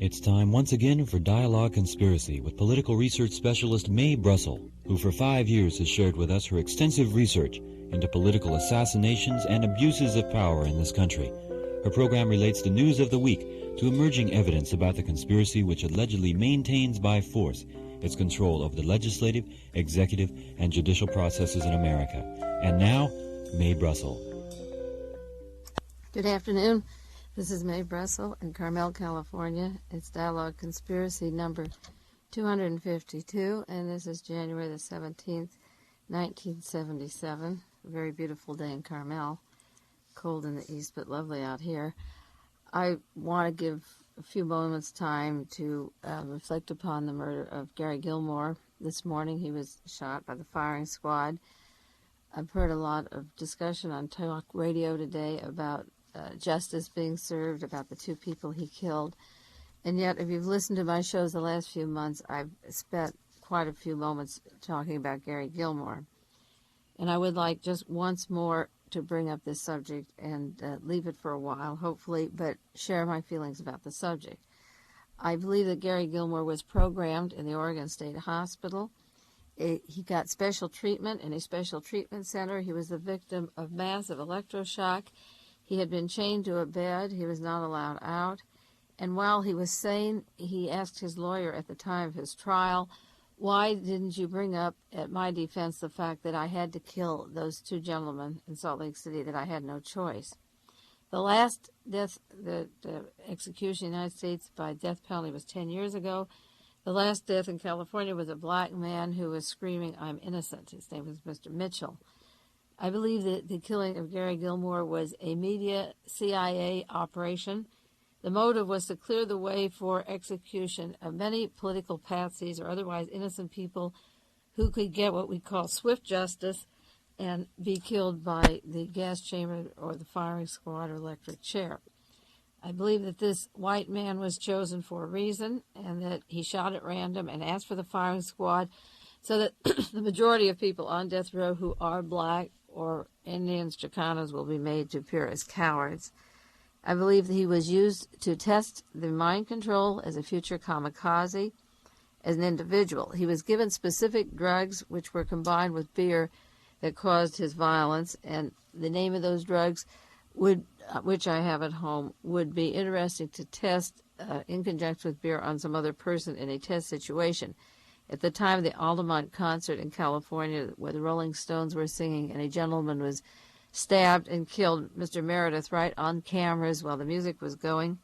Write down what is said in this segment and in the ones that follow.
It's time once again for Dialogue Conspiracy with political research specialist Mae Brussell, who for 5 years has shared with us her extensive research into political assassinations and abuses of power in this country. Her program relates the news of the week to emerging evidence about the conspiracy which allegedly maintains by force its control over the legislative, executive, and judicial processes in America. And now, Mae Brussell. Good afternoon. This is Mae Brussell in Carmel, California. It's Dialogue Conspiracy number 252, and this is January the 17th, 1977. A very beautiful day in Carmel. Cold in the east, but lovely out here. I want to give a few moments time to reflect upon the murder of Gary Gilmore. This morning he was shot by the firing squad. I've heard a lot of discussion on talk radio today about justice being served, about the two people he killed. And yet, if you've listened to my shows the last few months, I've spent quite a few moments talking about Gary Gilmore. And I would like just once more to bring up this subject and leave it for a while, hopefully, but share my feelings about the subject. I believe that Gary Gilmore was programmed in the Oregon State Hospital. He got special treatment in a special treatment center. He was the victim of massive electroshock. He had been chained to a bed. He was not allowed out. And while he was sane, he asked his lawyer at the time of his trial, "Why didn't you bring up at my defense the fact that I had to kill those two gentlemen in Salt Lake City, that I had no choice?" The last death, the execution in the United States by death penalty was 10 years ago. The last death in California was a black man who was screaming, "I'm innocent." His name was Mr. Mitchell. I believe that the killing of Gary Gilmore was a media CIA operation. The motive was to clear the way for execution of many political patsies or otherwise innocent people who could get what we call swift justice and be killed by the gas chamber or the firing squad or electric chair. I believe that this white man was chosen for a reason and that he shot at random and asked for the firing squad so that the majority of people on death row who are black or Indians, Chicanos, will be made to appear as cowards. I believe that he was used to test the mind control as a future kamikaze, as an individual. He was given specific drugs which were combined with beer that caused his violence, and the name of those drugs, which I have at home, would be interesting to test in conjunction with beer on some other person in a test situation. At the time of the Altamont concert in California, where the Rolling Stones were singing and a gentleman was stabbed and killed, Mr. Meredith, right on cameras while the music was going,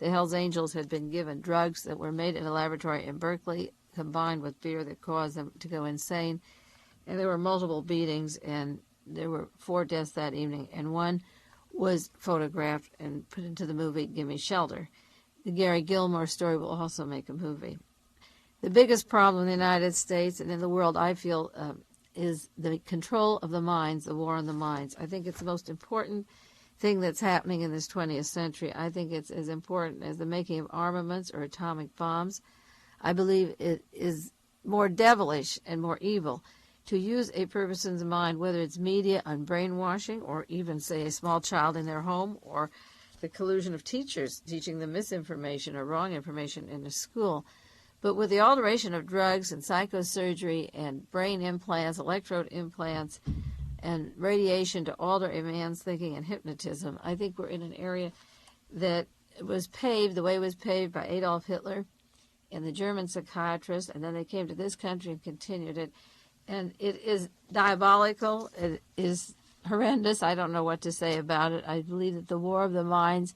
the Hells Angels had been given drugs that were made in a laboratory in Berkeley, combined with beer that caused them to go insane. And there were multiple beatings, and there were 4 deaths that evening, and one was photographed and put into the movie Gimme Shelter. The Gary Gilmore story will also make a movie. The biggest problem in the United States and in the world, I feel, is the control of the minds, the war on the minds. I think it's the most important thing that's happening in this 20th century. I think it's as important as the making of armaments or atomic bombs. I believe it is more devilish and more evil to use a person's mind, whether it's media on brainwashing or even, say, a small child in their home or the collusion of teachers teaching them misinformation or wrong information in a school. But with the alteration of drugs and psychosurgery and brain implants, electrode implants, and radiation to alter a man's thinking and hypnotism, I think we're in an area that was paved, the way it was paved by Adolf Hitler and the German psychiatrists, and then they came to this country and continued it. And it is diabolical. It is horrendous. I don't know what to say about it. I believe that the war of the minds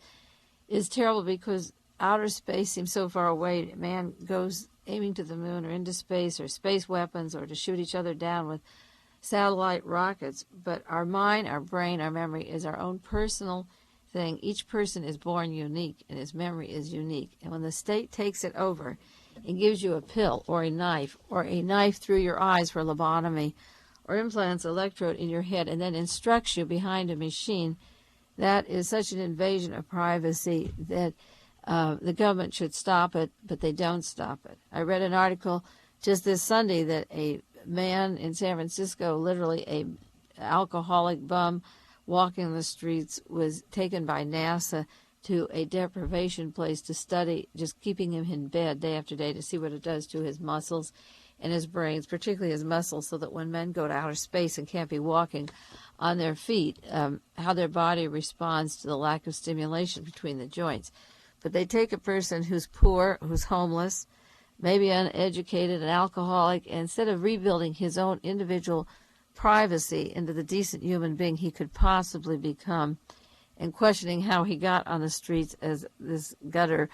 is terrible because outer space seems so far away. Man goes aiming to the moon or into space or space weapons or to shoot each other down with satellite rockets. But our mind, our brain, our memory is our own personal thing. Each person is born unique and his memory is unique. And when the state takes it over and gives you a pill or a knife through your eyes for lobotomy or implants electrode in your head and then instructs you behind a machine, that is such an invasion of privacy that the government should stop it, but they don't stop it. I read an article just this Sunday that a man in San Francisco, literally a alcoholic bum walking the streets, was taken by NASA to a deprivation place to study, just keeping him in bed day after day to see what it does to his muscles and his brains, particularly his muscles, so that when men go to outer space and can't be walking on their feet, how their body responds to the lack of stimulation between the joints. But they take a person who's poor, who's homeless, maybe uneducated, an alcoholic, and instead of rebuilding his own individual privacy into the decent human being he could possibly become, and questioning how he got on the streets as this gutter,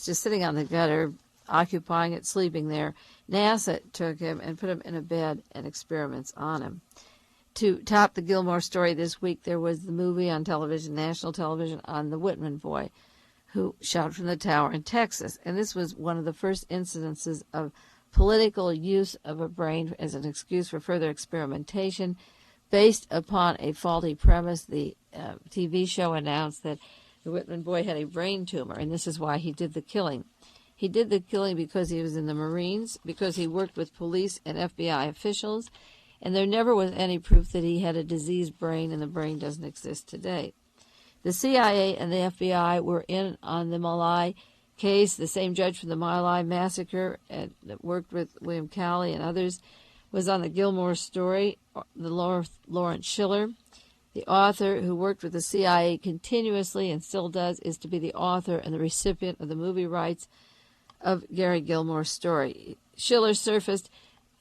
just sitting on the gutter, occupying it, sleeping there, NASA took him and put him in a bed and experiments on him. To top the Gilmore story this week, there was the movie on television, national television, on the Whitman boy who shot from the tower in Texas. And this was one of the first incidences of political use of a brain as an excuse for further experimentation based upon a faulty premise. The TV show announced that the Whitman boy had a brain tumor, and this is why he did the killing. He did the killing because he was in the Marines, because he worked with police and FBI officials, and there never was any proof that he had a diseased brain, and the brain doesn't exist today. The CIA and the FBI were in on the My Lai case. The same judge from the My Lai massacre that worked with William Cowley and others was on the Gilmore story. The Lawrence Schiller, the author who worked with the CIA continuously and still does, is to be the author and the recipient of the movie rights of Gary Gilmore's story. Schiller surfaced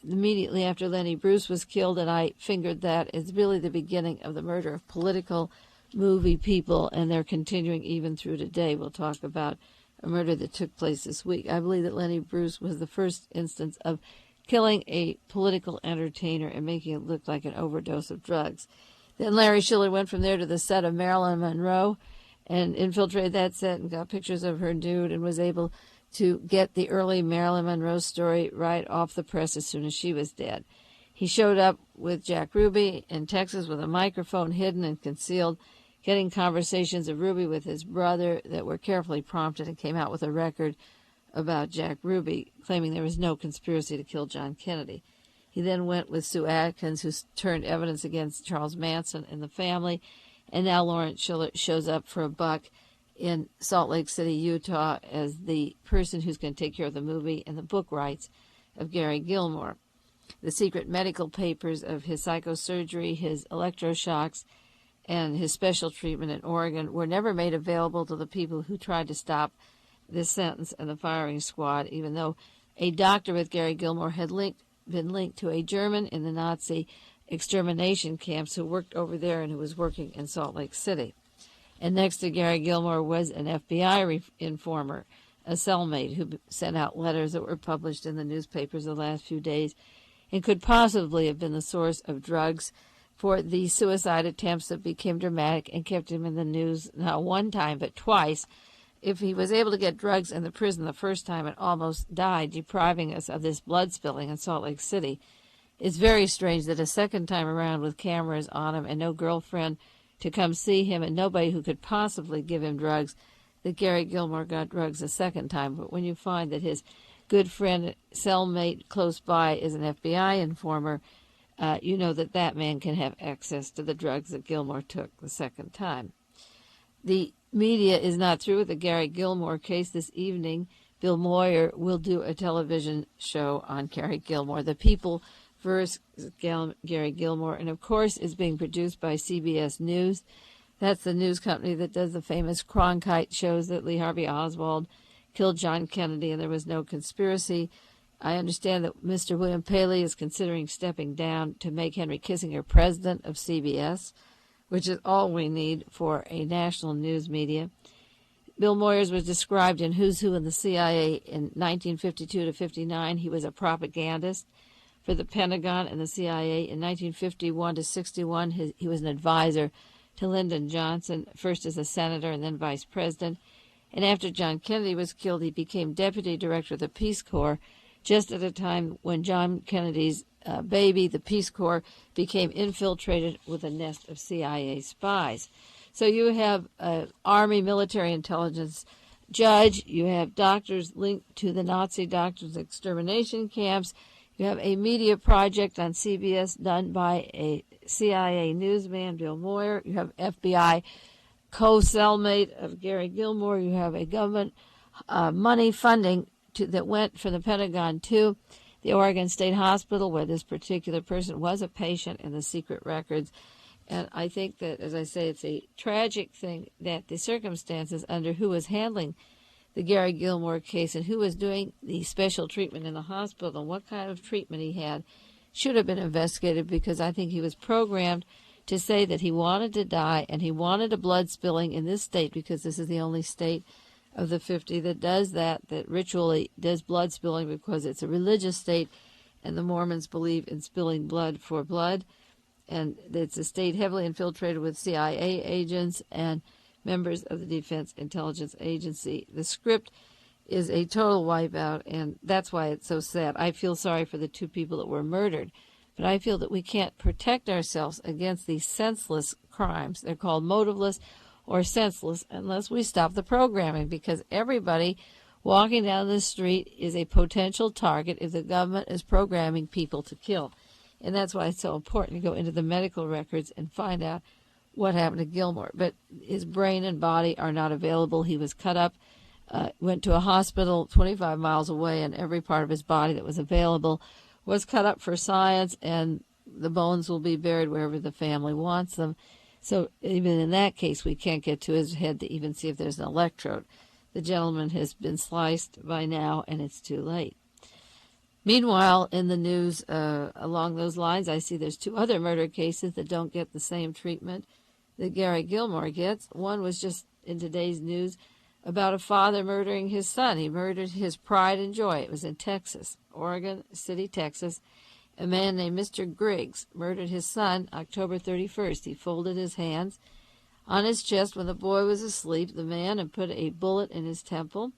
immediately after Lenny Bruce was killed, and I fingered that as really the beginning of the murder of political movie people, and they're continuing even through today. We'll talk about a murder that took place this week. I believe that Lenny Bruce was the first instance of killing a political entertainer and making it look like an overdose of drugs. Then Larry Schiller went from there to the set of Marilyn Monroe and infiltrated that set and got pictures of her nude and was able to get the early Marilyn Monroe story right off the press as soon as she was dead. He showed up with Jack Ruby in Texas with a microphone hidden and concealed, getting conversations of Ruby with his brother that were carefully prompted, and came out with a record about Jack Ruby, claiming there was no conspiracy to kill John Kennedy. He then went with Sue Atkins, who turned evidence against Charles Manson and the family, and now Lawrence Schiller shows up for a buck in Salt Lake City, Utah, as the person who's going to take care of the movie and the book rights of Gary Gilmore. The secret medical papers of his psychosurgery, his electroshocks, and his special treatment in Oregon were never made available to the people who tried to stop this sentence and the firing squad, even though a doctor with Gary Gilmore had been linked to a German in the Nazi extermination camps who worked over there and who was working in Salt Lake City. And next to Gary Gilmore was an FBI informer, a cellmate who sent out letters that were published in the newspapers the last few days and could possibly have been the source of drugs for the suicide attempts that became dramatic and kept him in the news not one time but twice. If he was able to get drugs in the prison the first time and almost died, depriving us of this blood spilling in Salt Lake City, it's very strange that a second time around with cameras on him and no girlfriend to come see him and nobody who could possibly give him drugs, that Gary Gilmore got drugs a second time. But when you find that his good friend, cellmate close by is an FBI informer, you know that that man can have access to the drugs that Gilmore took the second time. The media is not through with the Gary Gilmore case. This evening, Bill Moyer will do a television show on Gary Gilmore, The People versus Gary Gilmore, and of course is being produced by CBS News. That's the news company that does the famous Cronkite shows that Lee Harvey Oswald killed John Kennedy and there was no conspiracy. I understand that Mr. William Paley is considering stepping down to make Henry Kissinger president of CBS, which is all we need for a national news media. Bill Moyers was described in Who's Who in the CIA in 1952 to 59. He was a propagandist for the Pentagon and the CIA. In 1951 to 61, he was an advisor to Lyndon Johnson, first as a senator and then vice president. And after John Kennedy was killed, he became deputy director of the Peace Corps, just at a time when John Kennedy's baby, the Peace Corps, became infiltrated with a nest of CIA spies. So you have an Army military intelligence judge, you have doctors linked to the Nazi doctors' extermination camps, you have a media project on CBS done by a CIA newsman, Bill Moyer, you have FBI co-cellmate of Gary Gilmore. You have a government money funding that went from the Pentagon to the Oregon State Hospital, where this particular person was a patient in the secret records. And I think that, as I say, it's a tragic thing that the circumstances under who was handling the Gary Gilmore case and who was doing the special treatment in the hospital and what kind of treatment he had should have been investigated, because I think he was programmed to say that he wanted to die and he wanted a blood spilling in this state, because this is the only state of the 50 that does that ritually does blood spilling, because it's a religious state and the Mormons believe in spilling blood for blood. And it's a state heavily infiltrated with CIA agents and members of the Defense Intelligence Agency. The script is a total wipeout, and that's why it's so sad. I feel sorry for the two people that were murdered, but I feel that we can't protect ourselves against these senseless crimes. They're called motiveless or senseless unless we stop the programming, because everybody walking down the street is a potential target if the government is programming people to kill. And that's why it's so important to go into the medical records and find out what happened to Gilmore. But his brain and body are not available. He was cut up, went to a hospital 25 miles away, and every part of his body that was available was cut up for science, and the bones will be buried wherever the family wants them. So even in that case, we can't get to his head to even see if there's an electrode. The gentleman has been sliced by now, and it's too late. Meanwhile, in the news along those lines, I see there's two other murder cases that don't get the same treatment that Gary Gilmore gets. One was just in today's news about a father murdering his son. He murdered his pride and joy. It was in Texas, Oregon City, Texas. A man named Mr. Griggs murdered his son October 31st. He folded his hands on his chest when the boy was asleep, the man, and put a bullet in his temple.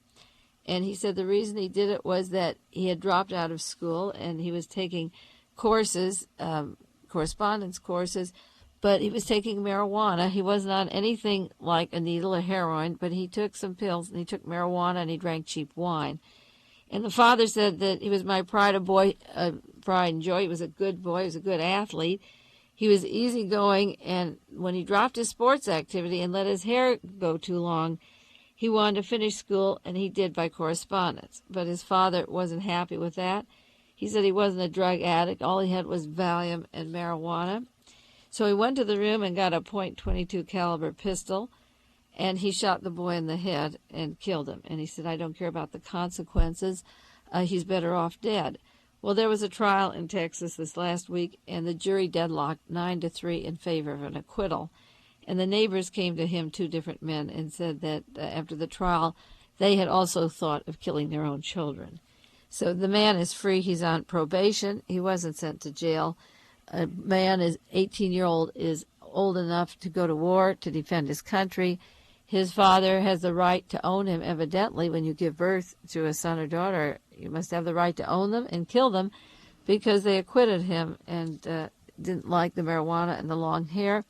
And he said the reason he did it was that he had dropped out of school and he was taking courses, correspondence courses, but he was taking marijuana. He wasn't on anything like a needle or heroin, but he took some pills and he took marijuana and he drank cheap wine. And the father said that he was my pride and joy. He was a good boy. He was a good athlete. He was easygoing, and when he dropped his sports activity and let his hair go too long, he wanted to finish school, and he did by correspondence. But his father wasn't happy with that. He said he wasn't a drug addict. All he had was Valium and marijuana. So he went to the room and got a .22 caliber pistol, and he shot the boy in the head and killed him. And he said, I don't care about the consequences. He's better off dead. Well, there was a trial in Texas this last week, and the jury deadlocked 9-3 in favor of an acquittal. And the neighbors came to him, two different men, and said that after the trial, they had also thought of killing their own children. So the man is free. He's on probation. He wasn't sent to jail. A man, 18-year-old, is old enough to go to war to defend his country. His father has the right to own him, evidently. When you give birth to a son or daughter, you must have the right to own them and kill them, because they acquitted him and didn't like the marijuana and the long hair.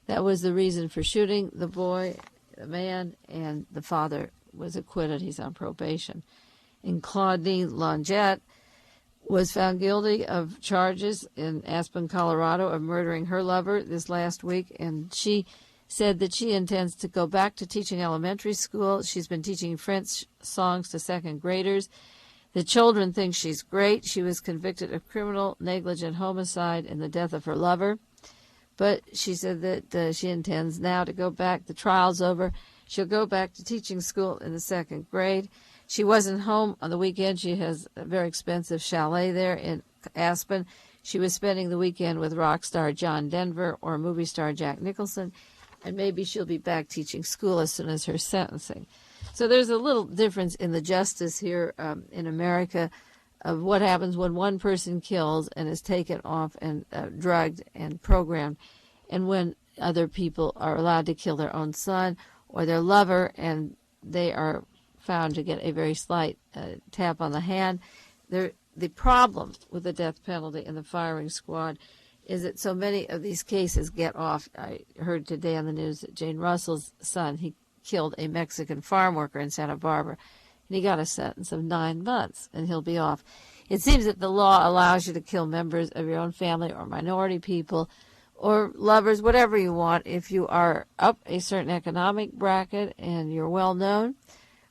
That was the reason for shooting the boy, the man, and the father was acquitted. He's on probation. And Claudine Longette was found guilty of charges in Aspen, Colorado, of murdering her lover this last week, and she said that she intends to go back to teaching elementary school. She's been teaching French songs to second graders. The children think she's great. She was convicted of criminal negligent homicide in the death of her lover. But she said that she intends now to go back. The trial's over. She'll go back to teaching school in the second grade. She wasn't home on the weekend. She has a very expensive chalet there in Aspen. She was spending the weekend with rock star John Denver or movie star Jack Nicholson, and maybe she'll be back teaching school as soon as her sentencing. So there's a little difference in the justice here in America of what happens when one person kills and is taken off and drugged and programmed, and when other people are allowed to kill their own son or their lover, and they are found to get a very slight tap on the hand. The problem with the death penalty and the firing squad is that so many of these cases get off. I heard today on the news that Jane Russell's son, he killed a Mexican farm worker in Santa Barbara, and he got a sentence of 9 months, and he'll be off. It seems that the law allows you to kill members of your own family or minority people or lovers, whatever you want. If you are up a certain economic bracket and you're well known,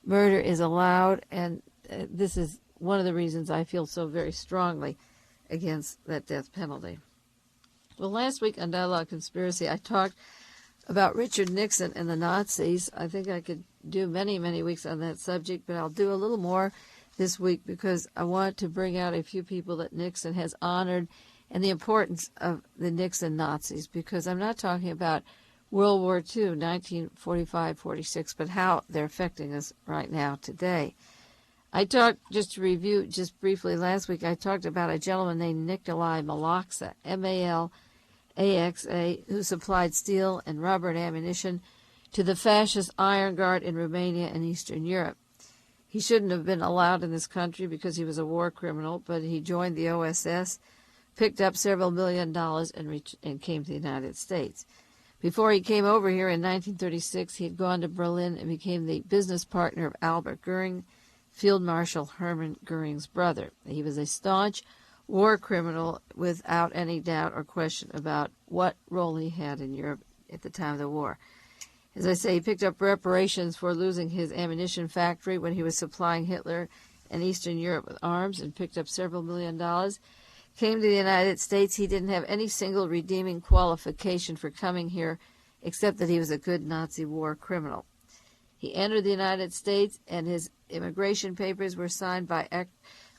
murder is allowed, and this is one of the reasons I feel so very strongly against that death penalty. Well, last week on Dialogue Conspiracy, I talked about Richard Nixon and the Nazis. I think I could do many, many weeks on that subject, but I'll do a little more this week because I want to bring out a few people that Nixon has honored and the importance of the Nixon Nazis, because I'm not talking about World War II, 1945-46, but how they're affecting us right now today. I talked, just to review just briefly last week, I talked about a gentleman named Nikolai Malaxa, M-A-L-A-X-A, who supplied steel and rubber and ammunition to the fascist Iron Guard in Romania and Eastern Europe. He shouldn't have been allowed in this country because he was a war criminal, but he joined the OSS, picked up several $1 million, and came to the United States. Before he came over here in 1936, he had gone to Berlin and became the business partner of Albert Goering, Field Marshal Hermann Goering's brother. He was a staunch war criminal without any doubt or question about what role he had in Europe at the time of the war. As I say, he picked up reparations for losing his ammunition factory when he was supplying Hitler and Eastern Europe with arms, and picked up several $1 million. Came to the United States. He didn't have any single redeeming qualification for coming here except that he was a good Nazi war criminal. He entered the United States, and his immigration papers were signed by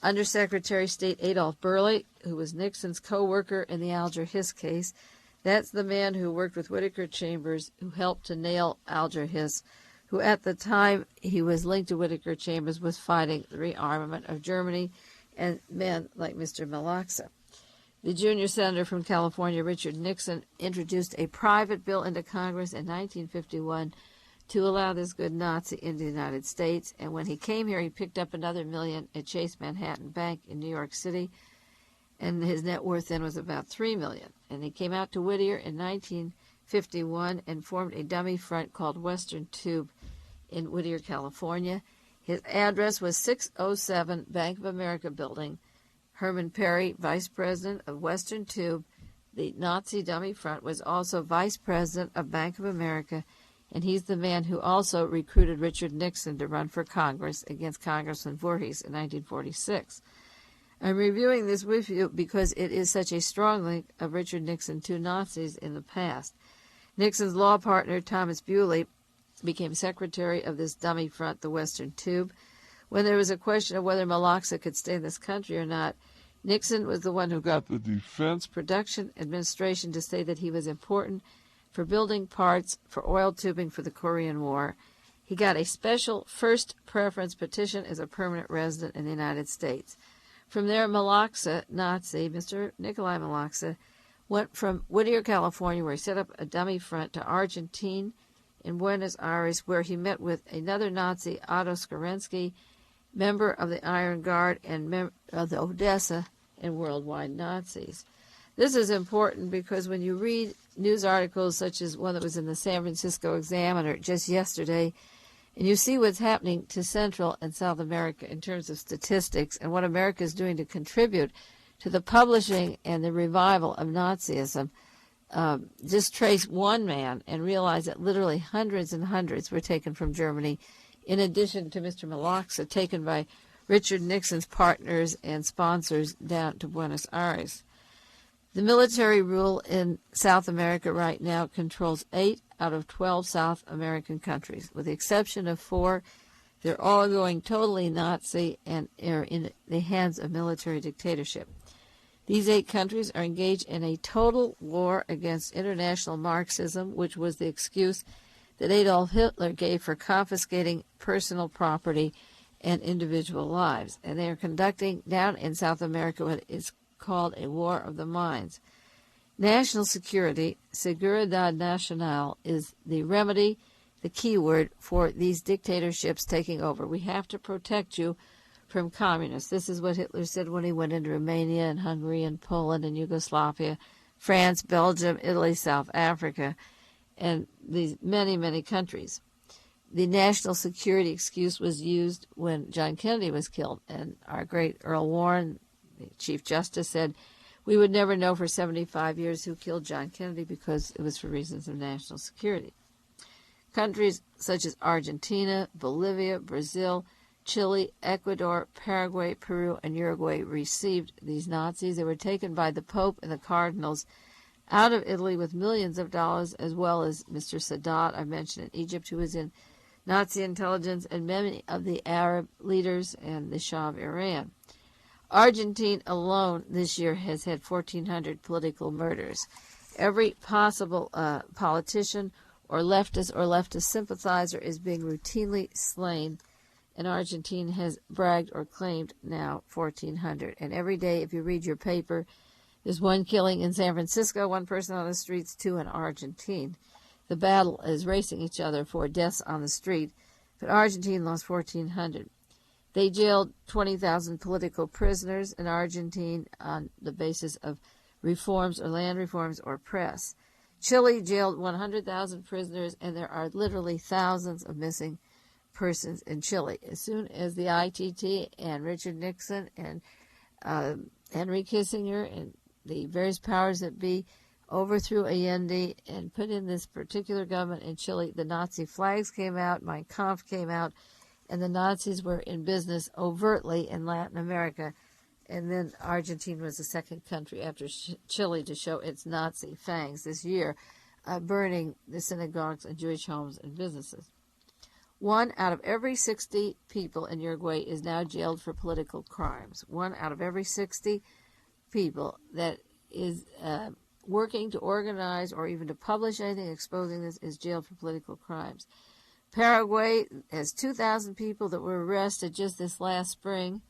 Undersecretary of State Adolph Burley, who was Nixon's co-worker in the Alger Hiss case. That's the man who worked with Whittaker Chambers, who helped to nail Alger Hiss, who at the time he was linked to Whittaker Chambers was fighting the rearmament of Germany, and men like Mr. Malaxa. The junior senator from California, Richard Nixon, introduced a private bill into Congress in 1951 to allow this good Nazi into the United States. And when he came here, he picked up another $1 million at Chase Manhattan Bank in New York City, and his net worth then was about $3 million. And he came out to Whittier in 1951 and formed a dummy front called Western Tube in Whittier, California. His address was 607 Bank of America Building. Herman Perry, vice president of Western Tube, the Nazi dummy front, was also vice president of Bank of America, and he's the man who also recruited Richard Nixon to run for Congress against Congressman Voorhees in 1946. I'm reviewing this with you because it is such a strong link of Richard Nixon to Nazis in the past. Nixon's law partner, Thomas Bewley, became secretary of this dummy front, the Western Tube. When there was a question of whether Malaxa could stay in this country or not, Nixon was the one who got the Defense Production Administration to say that he was important for building parts for oil tubing for the Korean War. He got a special first preference petition as a permanent resident in the United States. From there, Malaxa, Nazi, Mr. Nikolai Malaxa, went from Whittier, California, where he set up a dummy front, to Argentine in Buenos Aires, where he met with another Nazi, Otto Skorensky, member of the Iron Guard and member of the Odessa and worldwide Nazis. This is important because when you read news articles such as one that was in the San Francisco Examiner just yesterday, and you see what's happening to Central and South America in terms of statistics and what America is doing to contribute to the publishing and the revival of Nazism, just trace one man and realize that literally hundreds and hundreds were taken from Germany, in addition to Mr. Malaxa, taken by Richard Nixon's partners and sponsors down to Buenos Aires. The military rule in South America right now controls 8 out of 12 South American countries. With the exception of 4, they're all going totally Nazi and are in the hands of military dictatorship. These 8 countries are engaged in a total war against international Marxism, which was the excuse that Adolf Hitler gave for confiscating personal property and individual lives. And they are conducting down in South America what is called a war of the minds. National security, Seguridad Nacional, is the remedy, the key word for these dictatorships taking over. We have to protect you from communists. This is what Hitler said when he went into Romania and Hungary and Poland and Yugoslavia, France, Belgium, Italy, South Africa, and these many, many countries. The national security excuse was used when John Kennedy was killed, and our great Earl Warren, the Chief Justice, said, We would never know for 75 years who killed John Kennedy because it was for reasons of national security. Countries such as Argentina, Bolivia, Brazil, Chile, Ecuador, Paraguay, Peru, and Uruguay received these Nazis. They were taken by the Pope and the cardinals out of Italy with millions of dollars, as well as Mr. Sadat, I mentioned in Egypt, who was in Nazi intelligence, and many of the Arab leaders and the Shah of Iran. Argentina alone this year has had 1,400 political murders. Every possible politician or leftist sympathizer is being routinely slain, and Argentina has bragged or claimed now 1,400. And every day, if you read your paper, there's one killing in San Francisco, one person on the streets, two in Argentina. The battle is racing each other for deaths on the street, but Argentina lost 1,400. They jailed 20,000 political prisoners in Argentina on the basis of reforms or land reforms or press. Chile jailed 100,000 prisoners, and there are literally thousands of missing persons in Chile. As soon as the ITT and Richard Nixon and Henry Kissinger and the various powers that be overthrew Allende and put in this particular government in Chile, the Nazi flags came out, Mein Kampf came out, and the Nazis were in business overtly in Latin America. And then Argentina was the second country after Chile to show its Nazi fangs this year, burning the synagogues and Jewish homes and businesses. 1 out of every 60 people in Uruguay is now jailed for political crimes. 1 out of every 60 people that is working to organize or even to publish anything exposing this is jailed for political crimes. Paraguay has 2,000 people that were arrested just this last spring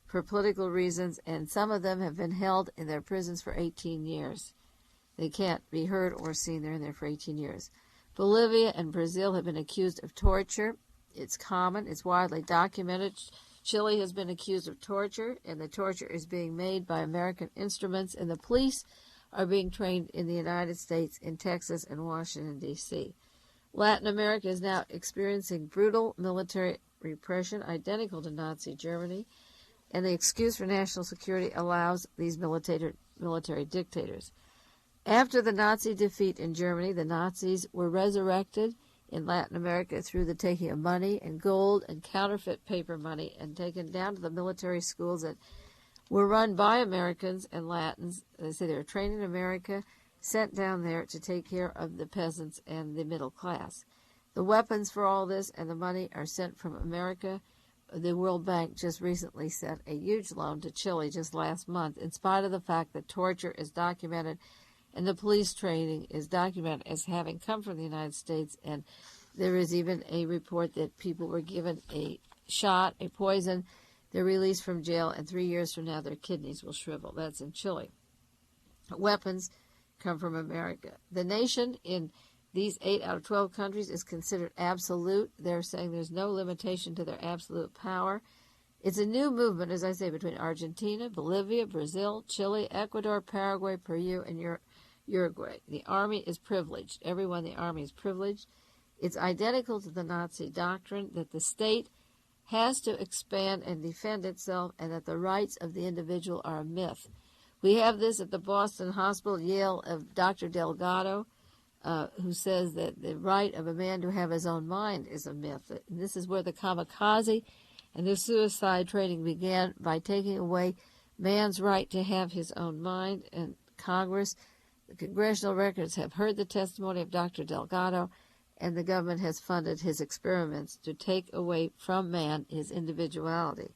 for political reasons, and some of them have been held in their prisons for 18 years. They can't be heard or seen. They're in there for 18 years. Bolivia and Brazil have been accused of torture. It's common. It's widely documented. Chile has been accused of torture, and the torture is being made by American instruments, and the police are being trained in the United States, in Texas, and Washington, D.C. Latin America is now experiencing brutal military repression identical to Nazi Germany, and the excuse for national security allows these military dictators. After the Nazi defeat in Germany, the Nazis were resurrected in Latin America through the taking of money and gold and counterfeit paper money and taken down to the military schools that were run by Americans and Latins. They say they were trained in America, sent down there to take care of the peasants and the middle class. The weapons for all this and the money are sent from America. The World Bank just recently sent a huge loan to Chile just last month, in spite of the fact that torture is documented and the police training is documented as having come from the United States. And there is even a report that people were given a shot, a poison. They're released from jail, and 3 years from now their kidneys will shrivel. That's in Chile. Weapons come from America. The nation in these 8 out of 12 countries is considered absolute. They're saying there's no limitation to their absolute power. It's a new movement, as I say, between Argentina, Bolivia, Brazil, Chile, Ecuador, Paraguay, Peru, and Uruguay. The army is privileged. Everyone in the army is privileged. It's identical to the Nazi doctrine that the state has to expand and defend itself, and that the rights of the individual are a myth. We have this at the Boston Hospital, Yale, of Dr. Delgado, who says that the right of a man to have his own mind is a myth. And this is where the kamikaze and the suicide training began, by taking away man's right to have his own mind. And Congress, the congressional records have heard the testimony of Dr. Delgado, and the government has funded his experiments to take away from man his individuality.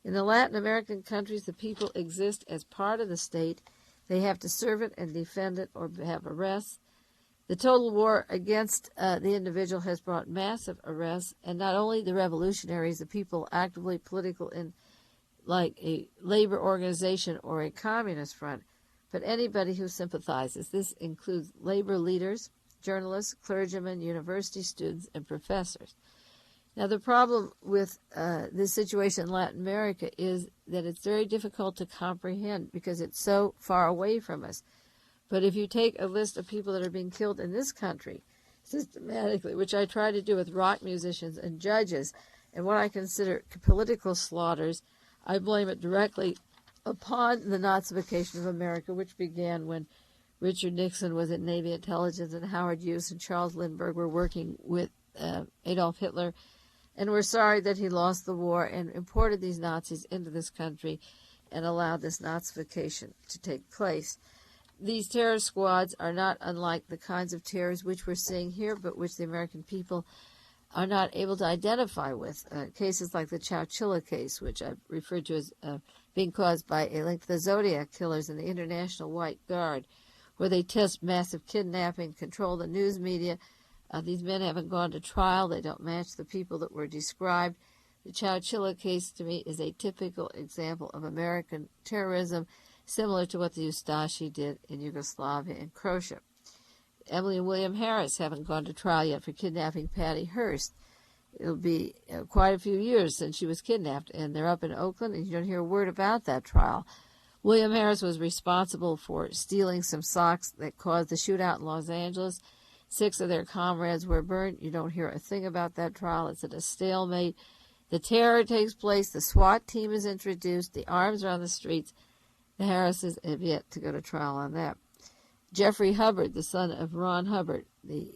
In the Latin American countries, the people exist as part of the state. They have to serve it and defend it or have arrests. The total war against the individual has brought massive arrests, and not only the revolutionaries, the people actively political in like a labor organization or a communist front, but anybody who sympathizes. This includes labor leaders, journalists, clergymen, university students, and professors. Now, the problem with this situation in Latin America is that it's very difficult to comprehend because it's so far away from us. But if you take a list of people that are being killed in this country systematically, which I try to do with rock musicians and judges, and what I consider political slaughters, I blame it directly upon the Nazification of America, which began when Richard Nixon was at Navy Intelligence and Howard Hughes and Charles Lindbergh were working with Adolf Hitler, and were sorry that he lost the war and imported these Nazis into this country and allowed this Nazification to take place. These terror squads are not unlike the kinds of terrors which we're seeing here, but which the American people are not able to identify with. Cases like the Chowchilla case, which I've referred to as being caused by a link to the Zodiac killers and the International White Guard, where they test massive kidnapping, control the news media. These men haven't gone to trial. They don't match the people that were described. The Chowchilla case, to me, is a typical example of American terrorism, similar to what the Ustashi did in Yugoslavia and Croatia. Emily and William Harris haven't gone to trial yet for kidnapping Patty Hearst. It'll be quite a few years since she was kidnapped, and they're up in Oakland, and you don't hear a word about that trial. William Harris was responsible for stealing some socks that caused the shootout in Los Angeles. 6 of their comrades were burned. You don't hear a thing about that trial. It's at a stalemate. The terror takes place. The SWAT team is introduced. The arms are on the streets. The Harrises have yet to go to trial on that. Jeffrey Hubbard, the son of Ron Hubbard, the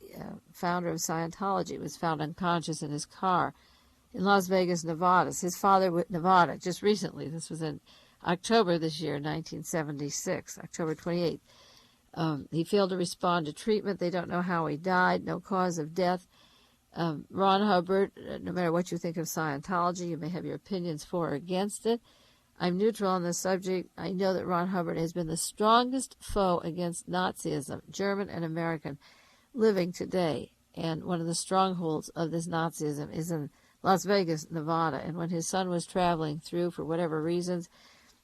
founder of Scientology, was found unconscious in his car in Las Vegas, Nevada. His father, Nevada, just recently, this was in October this year, 1976, October 28th. He failed to respond to treatment. They don't know how he died, no cause of death. Ron Hubbard, no matter what you think of Scientology, you may have your opinions for or against it. I'm neutral on this subject. I know that Ron Hubbard has been the strongest foe against Nazism, German and American, living today. And one of the strongholds of this Nazism is in Las Vegas, Nevada. And when his son was traveling through, for whatever reasons,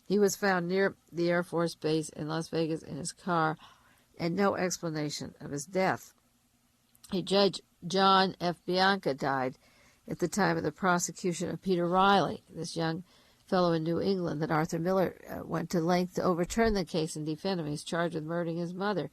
he was found near the Air Force Base in Las Vegas in his car, and no explanation of his death. A Judge John F. Bianca died at the time of the prosecution of Peter Riley, this young fellow in New England that Arthur Miller went to length to overturn the case and defend him. He's charged with murdering his mother.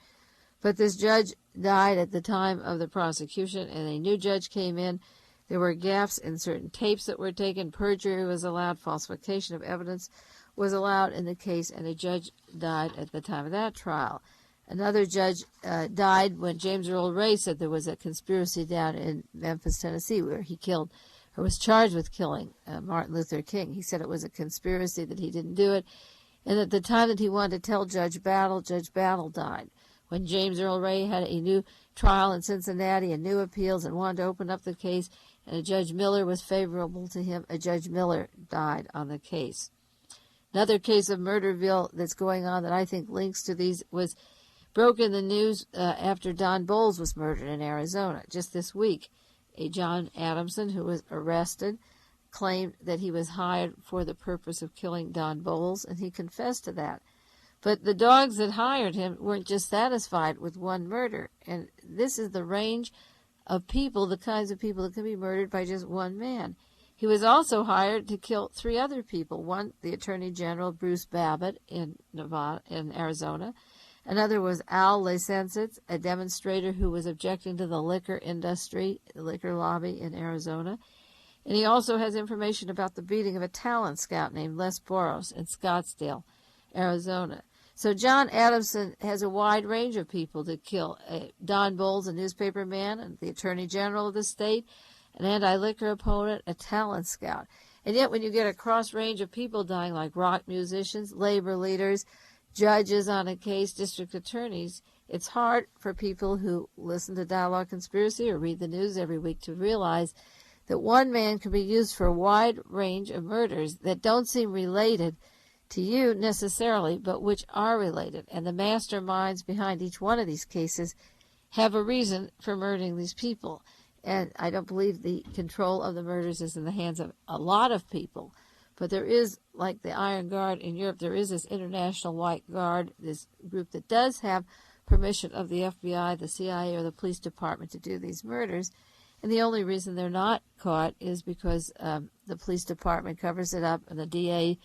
But this judge died at the time of the prosecution, and a new judge came in. There were gaps in certain tapes that were taken. Perjury was allowed. Falsification of evidence was allowed in the case, and a judge died at the time of that trial. Another judge died when James Earl Ray said there was a conspiracy down in Memphis, Tennessee, where he killed or was charged with killing Martin Luther King. He said it was a conspiracy, that he didn't do it. And at the time that he wanted to tell Judge Battle died. When James Earl Ray had a new trial in Cincinnati and new appeals and wanted to open up the case, and a Judge Miller was favorable to him, a Judge Miller died on the case. Another case of Murderville that's going on that I think links to these was broke in the news after Don Bowles was murdered in Arizona just this week. A John Adamson, who was arrested, claimed that he was hired for the purpose of killing Don Bowles, and he confessed to that. But the dogs that hired him weren't just satisfied with one murder. And this is the range of people, the kinds of people that can be murdered by just one man. He was also hired to kill 3 other people. One, the Attorney General, Bruce Babbitt, in Arizona. Another was Al Licensitz, a demonstrator who was objecting to the liquor industry, the liquor lobby in Arizona. And he also has information about the beating of a talent scout named Les Boros in Scottsdale, Arizona. So John Adamson has a wide range of people to kill. Don Bowles, a newspaper man, and the Attorney General of the state, an anti-liquor opponent, a talent scout. And yet when you get a cross range of people dying, like rock musicians, labor leaders, judges on a case, district attorneys, it's hard for people who listen to Dialogue Conspiracy or read the news every week to realize that one man can be used for a wide range of murders that don't seem related to you necessarily, but which are related. And the masterminds behind each one of these cases have a reason for murdering these people. And I don't believe the control of the murders is in the hands of a lot of people. But there is, like the Iron Guard in Europe, there is this International White Guard, this group that does have permission of the FBI, the CIA, or the police department to do these murders. And the only reason they're not caught is because the police department covers it up, and the DA.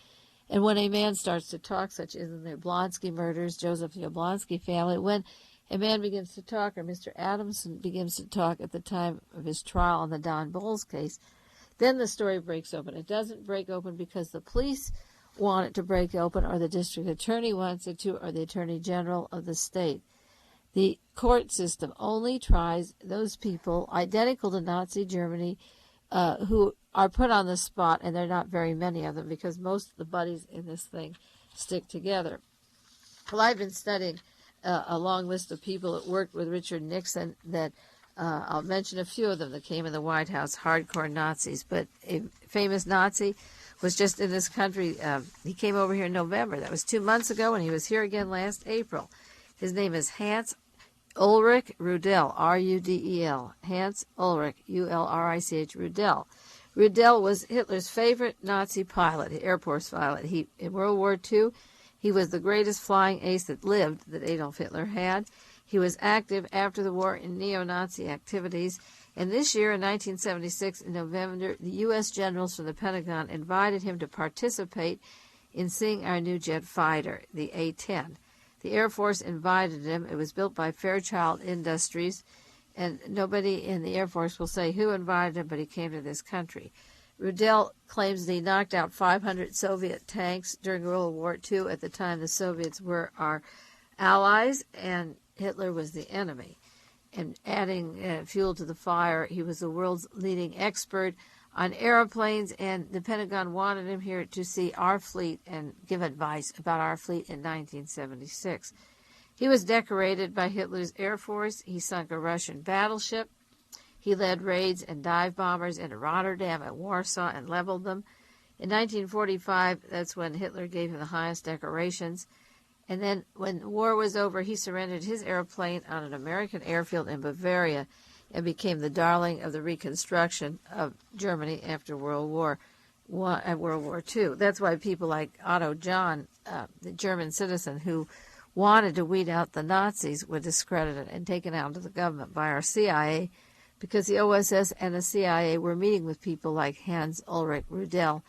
And when a man starts to talk, such as in the Oblonsky murders, Joseph the Oblonsky family, when a man begins to talk, or Mr. Adamson begins to talk at the time of his trial on the Don Bowles case, then the story breaks open. It doesn't break open because the police want it to break open, or the district attorney wants it to, or the attorney general of the state. The court system only tries those people identical to Nazi Germany who are put on the spot, and there are not very many of them because most of the buddies in this thing stick together. Well, I've been studying a long list of people that worked with Richard Nixon that I'll mention a few of them that came in the White House, hardcore Nazis. But a famous Nazi was just in this country. He came over here in November. That was 2 months ago, and he was here again last April. His name is Hans Ulrich Rudel, R-U-D-E-L. Hans Ulrich, U-L-R-I-C-H, Rudel. Rudel was Hitler's favorite Nazi pilot, Air Force pilot. In World War II, he was the greatest flying ace that lived that Adolf Hitler had. He was active after the war in neo-Nazi activities. And this year, in 1976, in November, the U.S. generals from the Pentagon invited him to participate in seeing our new jet fighter, the A-10. The Air Force invited him. It was built by Fairchild Industries, and nobody in the Air Force will say who invited him, but he came to this country. Rudel claims that he knocked out 500 Soviet tanks during World War II. At the time, the Soviets were our allies, and Hitler was the enemy. And adding fuel to the fire, he was the world's leading expert on airplanes, and the Pentagon wanted him here to see our fleet and give advice about our fleet in 1976. He was decorated by Hitler's Air Force. He sunk a Russian battleship. He led raids and dive bombers into Rotterdam and Warsaw and leveled them. In 1945, that's when Hitler gave him the highest decorations. And then when the war was over, he surrendered his airplane on an American airfield in Bavaria and became the darling of the reconstruction of Germany after World War II. That's why people like Otto John, the German citizen who wanted to weed out the Nazis, were discredited and taken out of the government by our CIA, because the OSS and the CIA were meeting with people like Hans Ulrich Rudel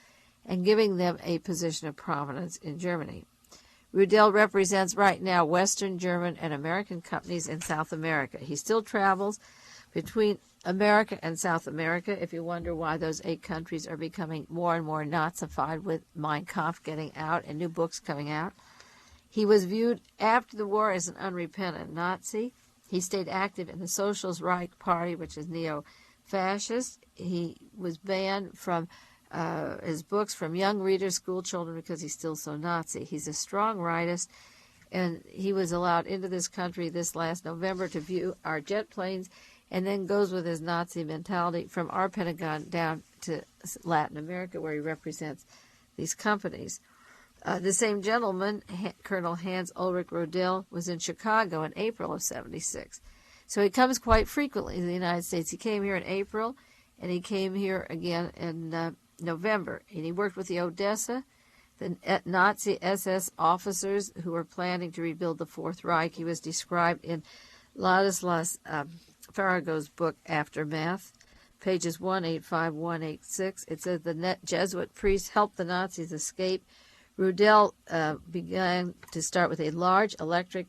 and giving them a position of prominence in Germany. Rudel represents right now Western, German, and American companies in South America. He still travels between America and South America. If you wonder why those 8 countries are becoming more and more Nazified with Mein Kampf getting out and new books coming out. He was viewed after the war as an unrepentant Nazi. He stayed active in the Socialist Reich Party, which is neo-fascist. He was banned from his books from young readers, school children, because he's still so Nazi. He's a strong rightist, and he was allowed into this country this last November to view our jet planes, and then goes with his Nazi mentality from our Pentagon down to Latin America, where he represents these companies. The same gentleman, Colonel Hans Ulrich Rudel, was in Chicago in April of 76. So he comes quite frequently to the United States. He came here in April, and he came here again in November. And he worked with the Odessa, the Nazi SS officers who were planning to rebuild the Fourth Reich. He was described in Ladislas Farago's book, Aftermath, pages 185, 186. It says the Jesuit priests helped the Nazis escape. Rudel began to start with a large electric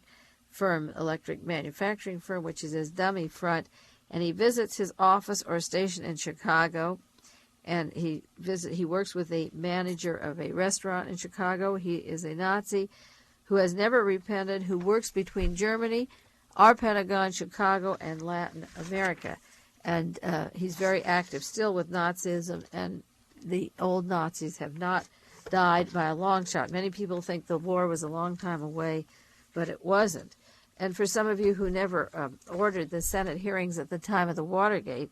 manufacturing firm, which is his dummy front, and he visits his office or station in Chicago, and he works with a manager of a restaurant in Chicago. He is a Nazi who has never repented, who works between Germany, our Pentagon, Chicago, and Latin America. And he's very active still with Nazism, and the old Nazis have not died by a long shot. Many people think the war was a long time away, but it wasn't. And for some of you who never ordered the Senate hearings at the time of the Watergate,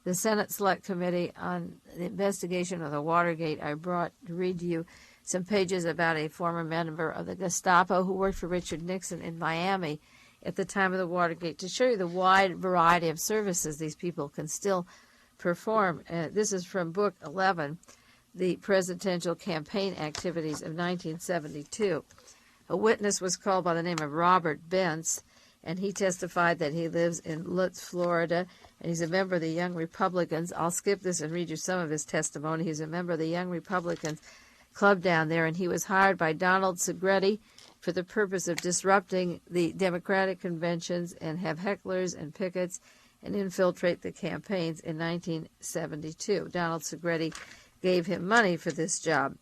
the Senate Select Committee on the investigation of the Watergate, I brought to read to you some pages about a former member of the Gestapo who worked for Richard Nixon in Miami at the time of the Watergate, to show you the wide variety of services these people can still perform. This is from Book 11, The Presidential Campaign Activities of 1972. A witness was called by the name of Robert Bentz, and he testified that he lives in Lutz, Florida, and he's a member of the Young Republicans. I'll skip this and read you some of his testimony. He's a member of the Young Republicans Club down there, and he was hired by Donald Segretti for the purpose of disrupting the Democratic conventions and have hecklers and pickets and infiltrate the campaigns in 1972. Donald Segretti gave him money for this job.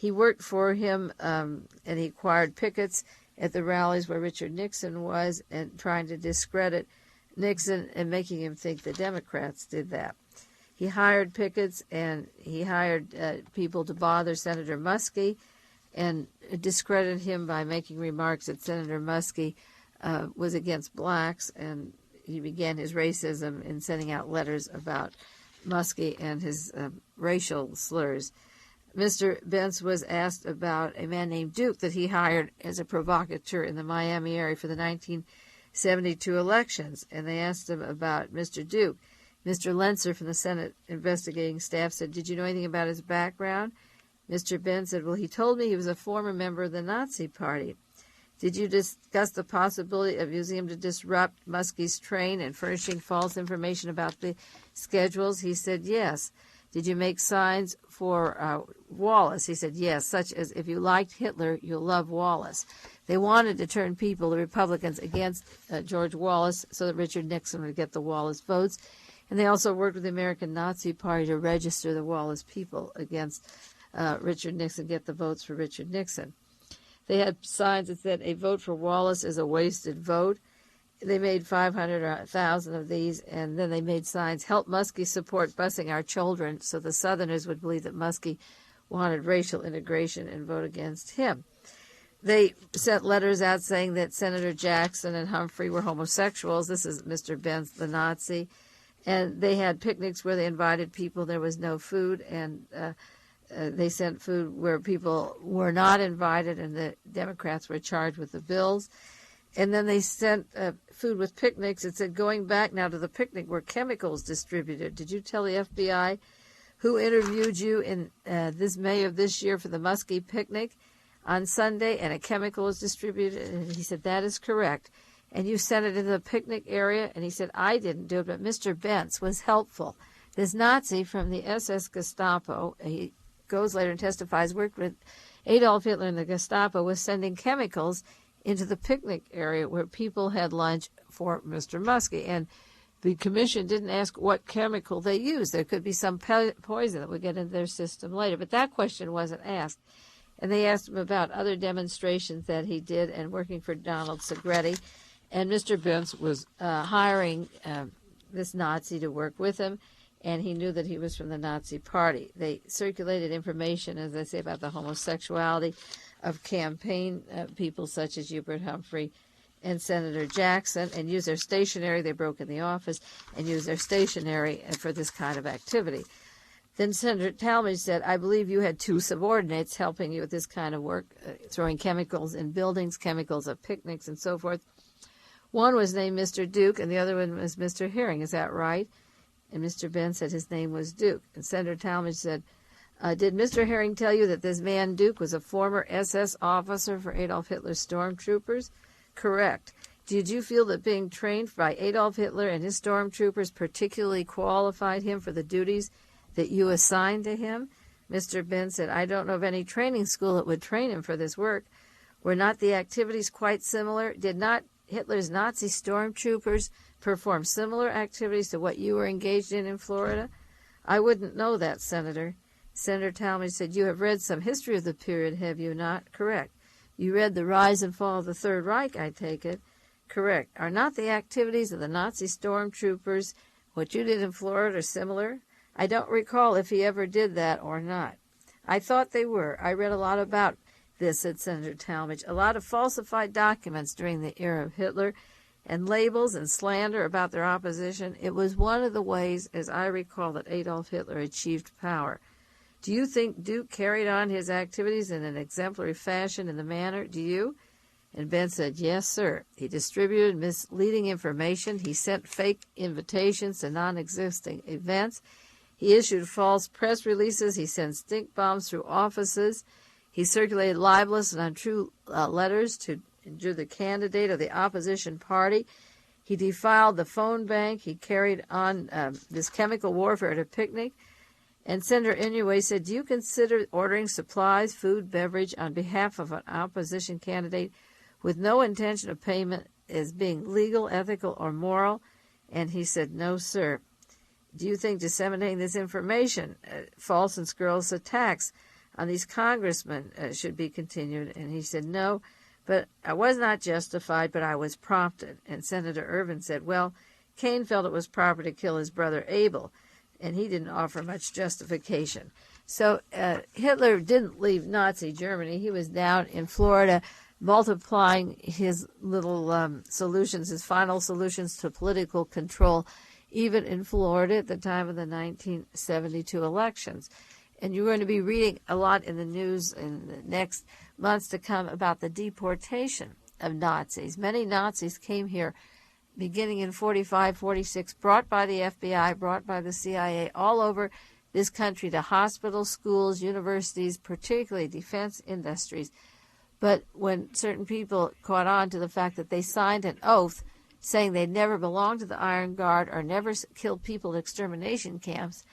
He worked for him, and he acquired pickets at the rallies where Richard Nixon was, and trying to discredit Nixon and making him think the Democrats did that. He hired pickets, and he hired people to bother Senator Muskie and discredit him by making remarks that Senator Muskie was against blacks, and he began his racism in sending out letters about Muskie and his racial slurs. Mr. Bence was asked about a man named Duke that he hired as a provocateur in the Miami area for the 1972 elections, and they asked him about Mr. Duke. Mr. Lenser from the Senate investigating staff said, "Did you know anything about his background?" Mr. Bence said, "Well, he told me he was a former member of the Nazi Party." "Did you discuss the possibility of using him to disrupt Muskie's train and furnishing false information about the schedules?" He said, "Yes." "Did you make signs for Wallace?" He said, "Yes, such as, if you liked Hitler, you'll love Wallace." They wanted to turn people, the Republicans, against George Wallace so that Richard Nixon would get the Wallace votes. And they also worked with the American Nazi Party to register the Wallace people against Richard Nixon, get the votes for Richard Nixon. They had signs that said, "A vote for Wallace is a wasted vote." They made 500 or 1,000 of these, and then they made signs, "Help Muskie support busing our children," so the Southerners would believe that Muskie wanted racial integration and vote against him. They sent letters out saying that Senator Jackson and Humphrey were homosexuals. This is Mr. Bence, the Nazi. And they had picnics where they invited people. There was no food, and they sent food where people were not invited, and the Democrats were charged with the bills. And then they sent food with picnics. It said, "Going back now to the picnic where chemicals distributed. Did you tell the FBI who interviewed you in this May of this year for the Muskie picnic on Sunday, and a chemical was distributed?" And he said, "That is correct." "And you sent it into the picnic area?" And he said, "I didn't do it, but Mr. Bence was helpful." This Nazi from the SS Gestapo, he goes later and testifies, worked with Adolf Hitler and the Gestapo, was sending chemicals into the picnic area where people had lunch for Mr. Muskie. And the commission didn't ask what chemical they used. There could be some poison that would get into their system later, but that question wasn't asked. And they asked him about other demonstrations that he did and working for Donald Segretti. And Mr. Bence was hiring this Nazi to work with him, and he knew that he was from the Nazi Party. They circulated information, as I say, about the homosexuality of campaign people such as Hubert Humphrey and Senator Jackson, and used their stationery. They broke in the office and used their stationery for this kind of activity. Then Senator Talmadge said, "I believe you had two subordinates helping you with this kind of work, throwing chemicals in buildings, chemicals at picnics, and so forth. One was named Mr. Duke, and the other one was Mr. Herring. Is that right?" And Mr. Bence said his name was Duke. And Senator Talmadge said, "Did Mr. Herring tell you that this man Duke was a former SS officer for Adolf Hitler's stormtroopers?" "Correct." "Did you feel that being trained by Adolf Hitler and his stormtroopers particularly qualified him for the duties that you assigned to him?" Mr. Bence said, "I don't know of any training school that would train him for this work. Were not the activities quite similar? Did not Hitler's Nazi stormtroopers perform similar activities to what you were engaged in Florida?" "I wouldn't know that, Senator." Senator Talmadge said, "You have read some history of the period, have you not?" "Correct." "You read The Rise and Fall of the Third Reich, I take it?" "Correct." "Are not the activities of the Nazi stormtroopers, what you did in Florida, similar?" "I don't recall if he ever did that or not." "I thought they were. I read a lot about this," said Senator Talmadge. "A lot of falsified documents during the era of Hitler, and labels and slander about their opposition. It was one of the ways, as I recall, that Adolf Hitler achieved power. Do you think Duke carried on his activities in an exemplary fashion in the manner? Do you?" And Bence said, "Yes, sir. He distributed misleading information. He sent fake invitations to non-existing events. He issued false press releases. He sent stink bombs through offices. He circulated libelous and untrue letters to the candidate of the opposition party. He defiled the phone bank. He carried on this chemical warfare at a picnic." And Senator Inouye said, "Do you consider ordering supplies, food, beverage on behalf of an opposition candidate with no intention of payment as being legal, ethical, or moral?" And he said, "No, sir." "Do you think disseminating this information, false and scurrilous attacks on these congressmen should be continued. And he said, no, but I was not justified, but I was prompted. And Senator Ervin said, well, Cain felt it was proper to kill his brother Abel, and he didn't offer much justification. So Hitler didn't leave Nazi Germany. He was down in Florida multiplying his little solutions, his final solutions to political control, even in Florida at the time of the 1972 elections. And you're going to be reading a lot in the news in the next months to come about the deportation of Nazis. Many Nazis came here beginning in 45, 46, brought by the FBI, brought by the CIA, all over this country to hospitals, schools, universities, particularly defense industries. But when certain people caught on to the fact that they signed an oath saying they'd never belonged to the Iron Guard or never killed people in extermination camps,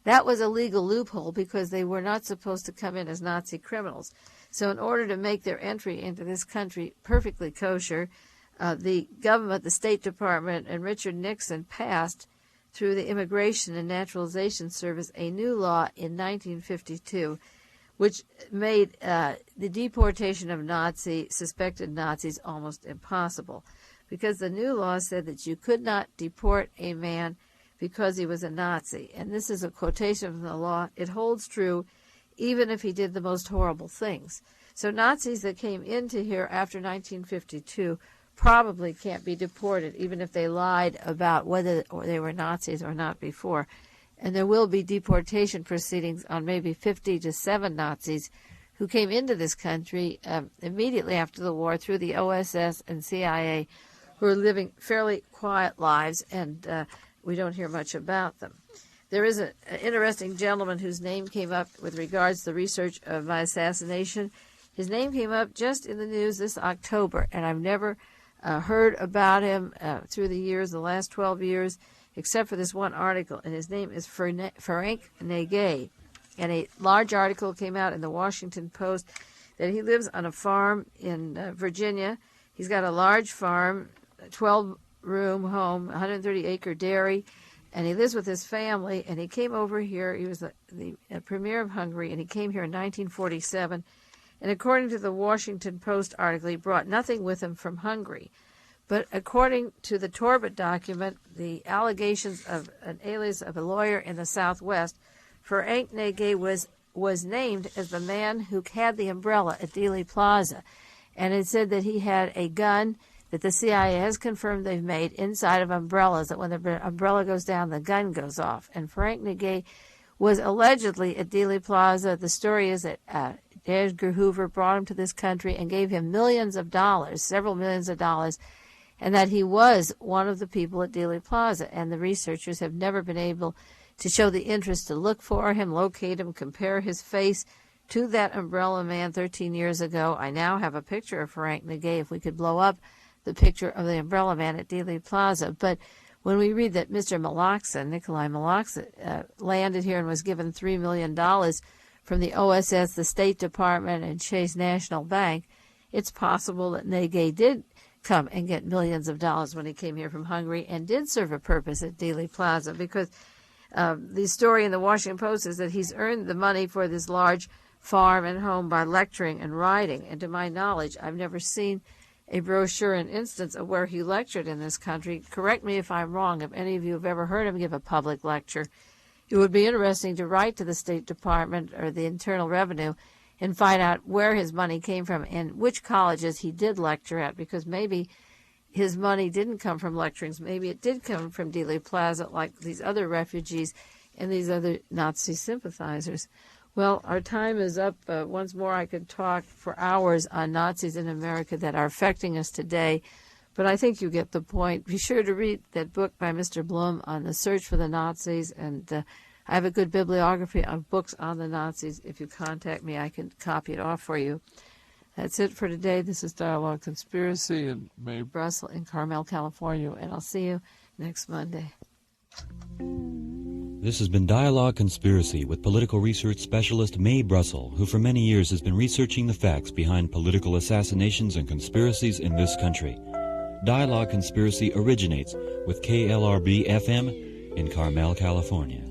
that was a legal loophole because they were not supposed to come in as Nazi criminals. So in order to make their entry into this country perfectly kosher, the government, the State Department, and Richard Nixon passed through the Immigration and Naturalization Service a new law in 1952 which made the deportation of suspected Nazis almost impossible, because the new law said that you could not deport a man because he was a Nazi. And this is a quotation from the law. It holds true even if he did the most horrible things. So Nazis that came into here after 1952 probably can't be deported, even if they lied about whether they were Nazis or not before. And there will be deportation proceedings on maybe 50 to 7 Nazis who came into this country immediately after the war through the OSS and CIA, who are living fairly quiet lives, and we don't hear much about them. There is an interesting gentleman whose name came up with regards to the research of my assassination. His name came up just in the news this October, and I've never heard about him through the years, the last 12 years, except for this one article, and his name is Frank Negay. And a large article came out in the Washington Post that he lives on a farm in Virginia. He's got a large farm, a 12-room home, 130-acre dairy, and he lives with his family, and he came over here. He was the premier of Hungary, and he came here in 1947. And according to the Washington Post article, he brought nothing with him from Hungary. But according to the Torbett document, the allegations of an alias of a lawyer in the Southwest, Frank Negay was named as the man who had the umbrella at Dealey Plaza. And it said that he had a gun that the CIA has confirmed they've made inside of umbrellas, that when the umbrella goes down, the gun goes off. And Frank Negay was allegedly at Dealey Plaza. The story is that Edgar Hoover brought him to this country and gave him millions of dollars, several millions of dollars, and that he was one of the people at Dealey Plaza. And the researchers have never been able to show the interest to look for him, locate him, compare his face to that umbrella man 13 years ago. I now have a picture of Frank Negay, if we could blow up the picture of the umbrella man at Dealey Plaza. But when we read that Mr. Nikolai Malaksa, landed here and was given $3 million from the OSS, the State Department, and Chase National Bank, it's possible that Negay did come and get millions of dollars when he came here from Hungary and did serve a purpose at Dealey Plaza, because the story in the Washington Post is that he's earned the money for this large farm and home by lecturing and writing. And to my knowledge, I've never seen a brochure, an instance of where he lectured in this country. Correct me if I'm wrong. If any of you have ever heard him give a public lecture, it would be interesting to write to the State Department or the Internal Revenue and find out where his money came from and which colleges he did lecture at, because maybe his money didn't come from lecturings. Maybe it did come from Dealey Plaza, like these other refugees and these other Nazi sympathizers. Well, our time is up. Once more, I could talk for hours on Nazis in America that are affecting us today, but I think you get the point. Be sure to read that book by Mr. Blum on the search for the Nazis, and I have a good bibliography of books on the Nazis. If you contact me, I can copy it off for you. That's it for today. This is Dialogue Conspiracy in Mae Brussell in Carmel, California, and I'll see you next Monday. This has been Dialogue Conspiracy with political research specialist Mae Brussell, who for many years has been researching the facts behind political assassinations and conspiracies in this country. Dialogue Conspiracy originates with KLRB-FM in Carmel, California.